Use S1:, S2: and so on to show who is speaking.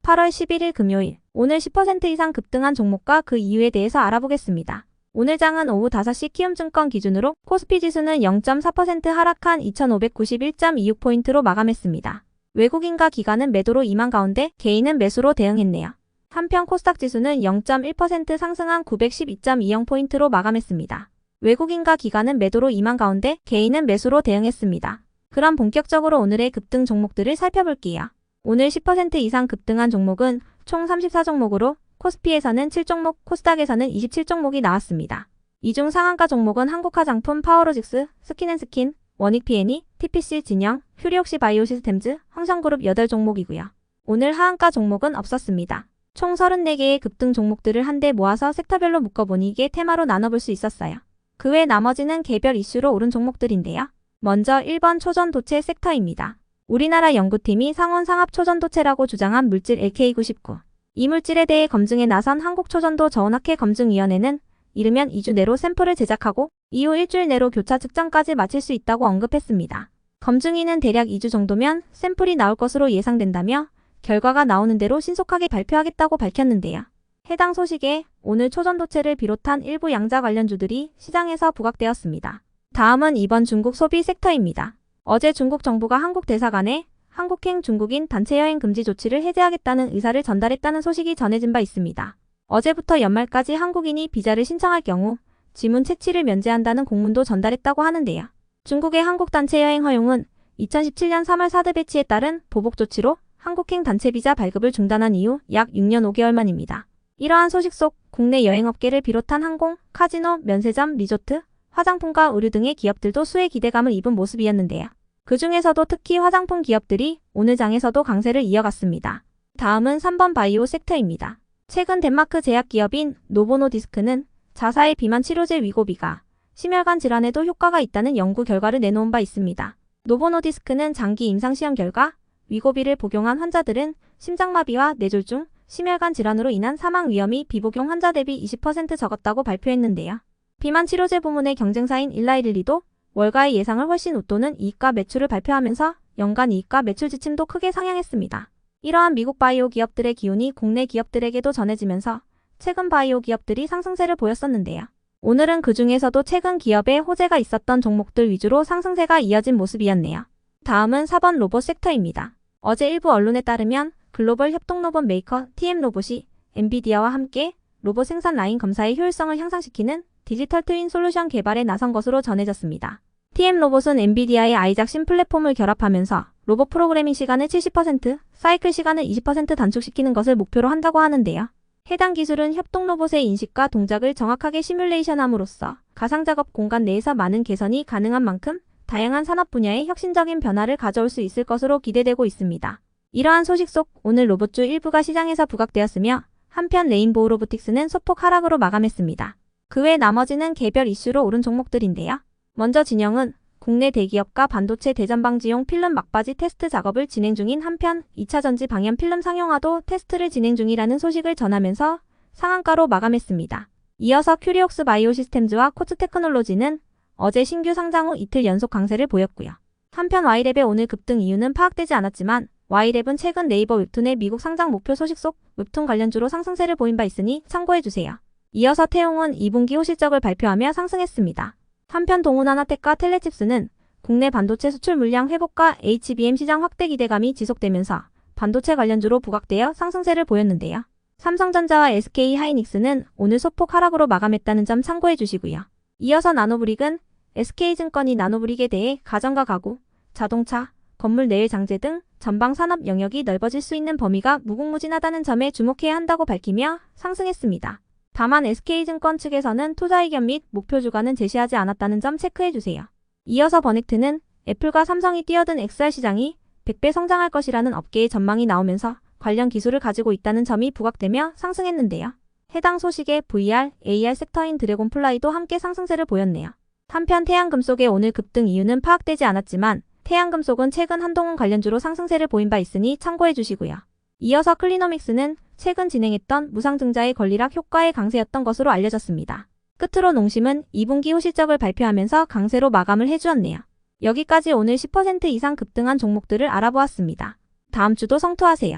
S1: 8월 11일 금요일, 오늘 10% 이상 급등한 종목과 그 이유에 대해서 알아보겠습니다. 오늘 장은 오후 5시 키움증권 기준으로 코스피 지수는 0.4% 하락한 2591.26포인트로 마감했습니다. 외국인과 기관은 매도로 임한 가운데 개인은 매수로 대응했네요. 한편 코스닥 지수는 0.1% 상승한 912.20포인트로 마감했습니다. 외국인과 기관은 매도로 임한 가운데 개인은 매수로 대응했습니다. 그럼 본격적으로 오늘의 급등 종목들을 살펴볼게요. 오늘 10% 이상 급등한 종목은 총 34종목으로 코스피에서는 7종목, 코스닥에서는 27종목이 나왔습니다. 이 중 상한가 종목은 한국화장품, 파워로직스, 스킨앤스킨, 원익&P&E, TPC, 진영, 휴리옥시 바이오시스템즈, 황성그룹 8종목이고요. 오늘 하한가 종목은 없었습니다. 총 34개의 급등 종목들을 한데 모아서 섹터별로 묶어보니 이게 테마로 나눠볼 수 있었어요. 그 외 나머지는 개별 이슈로 오른 종목들인데요. 먼저 1번 초전도체 섹터입니다. 우리나라 연구팀이 상온상합초전도체라고 주장한 물질 LK99. 이 물질에 대해 검증에 나선 한국초전도 저온학회 검증위원회는 이르면 2주 내로 샘플을 제작하고 이후 일주일 내로 교차 측정까지 마칠 수 있다고 언급했습니다. 검증위는 대략 2주 정도면 샘플이 나올 것으로 예상된다며 결과가 나오는 대로 신속하게 발표하겠다고 밝혔는데요. 해당 소식에 오늘 초전도체를 비롯한 일부 양자 관련주들이 시장에서 부각되었습니다. 다음은 이번 중국 소비 섹터입니다. 어제 중국 정부가 한국 대사관에 한국행 중국인 단체 여행 금지 조치를 해제하겠다는 의사를 전달했다는 소식이 전해진 바 있습니다. 어제부터 연말까지 한국인이 비자를 신청할 경우 지문 채취를 면제한다는 공문도 전달했다고 하는데요. 중국의 한국 단체 여행 허용은 2017년 3월 4드 배치에 따른 보복 조치로 한국행 단체 비자 발급을 중단한 이후 약 6년 5개월 만입니다. 이러한 소식 속 국내 여행업계를 비롯한 항공, 카지노, 면세점, 리조트, 화장품과 의류 등의 기업들도 수혜 기대감을 입은 모습이었는데요. 그 중에서도 특히 화장품 기업들이 오늘 장에서도 강세를 이어갔습니다. 다음은 3번 바이오 섹터입니다. 최근 덴마크 제약기업인 노보노디스크는 자사의 비만 치료제 위고비가 심혈관 질환에도 효과가 있다는 연구 결과를 내놓은 바 있습니다. 노보노디스크는 장기 임상시험 결과 위고비를 복용한 환자들은 심장마비와 뇌졸중, 심혈관 질환으로 인한 사망 위험이 비복용 환자 대비 20% 적었다고 발표했는데요. 비만 치료제 부문의 경쟁사인 일라이릴리도 월가의 예상을 훨씬 웃도는 이익과 매출을 발표하면서 연간 이익과 매출 지침도 크게 상향했습니다. 이러한 미국 바이오 기업들의 기운이 국내 기업들에게도 전해지면서 최근 바이오 기업들이 상승세를 보였었는데요. 오늘은 그 중에서도 최근 기업에 호재가 있었던 종목들 위주로 상승세가 이어진 모습이었네요. 다음은 4번 로봇 섹터입니다. 어제 일부 언론에 따르면 글로벌 협동 로봇 메이커 TM로봇이 엔비디아와 함께 로봇 생산 라인 검사의 효율성을 향상시키는 디지털 트윈 솔루션 개발에 나선 것으로 전해졌습니다. TM로봇은 엔비디아의 아이작신 플랫폼을 결합하면서 로봇 프로그래밍 시간을 70%, 사이클 시간을 20% 단축시키는 것을 목표로 한다고 하는데요. 해당 기술은 협동 로봇의 인식과 동작을 정확하게 시뮬레이션함으로써 가상작업 공간 내에서 많은 개선이 가능한 만큼 다양한 산업 분야에 혁신적인 변화를 가져올 수 있을 것으로 기대되고 있습니다. 이러한 소식 속 오늘 로봇주 일부가 시장에서 부각되었으며 한편 레인보우 로보틱스는 소폭 하락으로 마감했습니다. 그 외 나머지는 개별 이슈로 오른 종목들인데요. 먼저 진영은 국내 대기업과 반도체 대전방지용 필름 막바지 테스트 작업을 진행 중인 한편 2차 전지 방연 필름 상용화도 테스트를 진행 중이라는 소식을 전하면서 상한가로 마감했습니다. 이어서 큐리옥스 바이오시스템즈와 코츠테크놀로지는 어제 신규 상장 후 이틀 연속 강세를 보였고요. 한편 와이랩의 오늘 급등 이유는 파악되지 않았지만 와이랩은 최근 네이버 웹툰의 미국 상장 목표 소식 속 웹툰 관련주로 상승세를 보인 바 있으니 참고해주세요. 이어서 태용은 2분기 호실적을 발표하며 상승했습니다. 한편 동훈하나텍과 텔레칩스는 국내 반도체 수출 물량 회복과 HBM 시장 확대 기대감이 지속되면서 반도체 관련주로 부각되어 상승세를 보였는데요. 삼성전자와 SK하이닉스는 오늘 소폭 하락으로 마감했다는 점 참고해 주시고요. 이어서 나노브릭은 SK증권이 나노브릭에 대해 가전과 가구, 자동차, 건물 내외 장재 등 전방 산업 영역이 넓어질 수 있는 범위가 무궁무진하다는 점에 주목해야 한다고 밝히며 상승했습니다. 다만 SK증권 측에서는 투자 의견 및 목표 주가는 제시하지 않았다는 점 체크해주세요. 이어서 버넥트는 애플과 삼성이 뛰어든 XR 시장이 100배 성장할 것이라는 업계의 전망이 나오면서 관련 기술을 가지고 있다는 점이 부각되며 상승했는데요. 해당 소식에 VR, AR 섹터인 드래곤플라이도 함께 상승세를 보였네요. 한편 태양금속의 오늘 급등 이유는 파악되지 않았지만 태양금속은 최근 한동훈 관련주로 상승세를 보인 바 있으니 참고해주시고요. 이어서 클리노믹스는 최근 진행했던 무상증자의 권리락 효과의 강세였던 것으로 알려졌습니다. 끝으로 농심은 2분기 호실적을 발표하면서 강세로 마감을 해주었네요. 여기까지 오늘 10% 이상 급등한 종목들을 알아보았습니다. 다음 주도 성투하세요.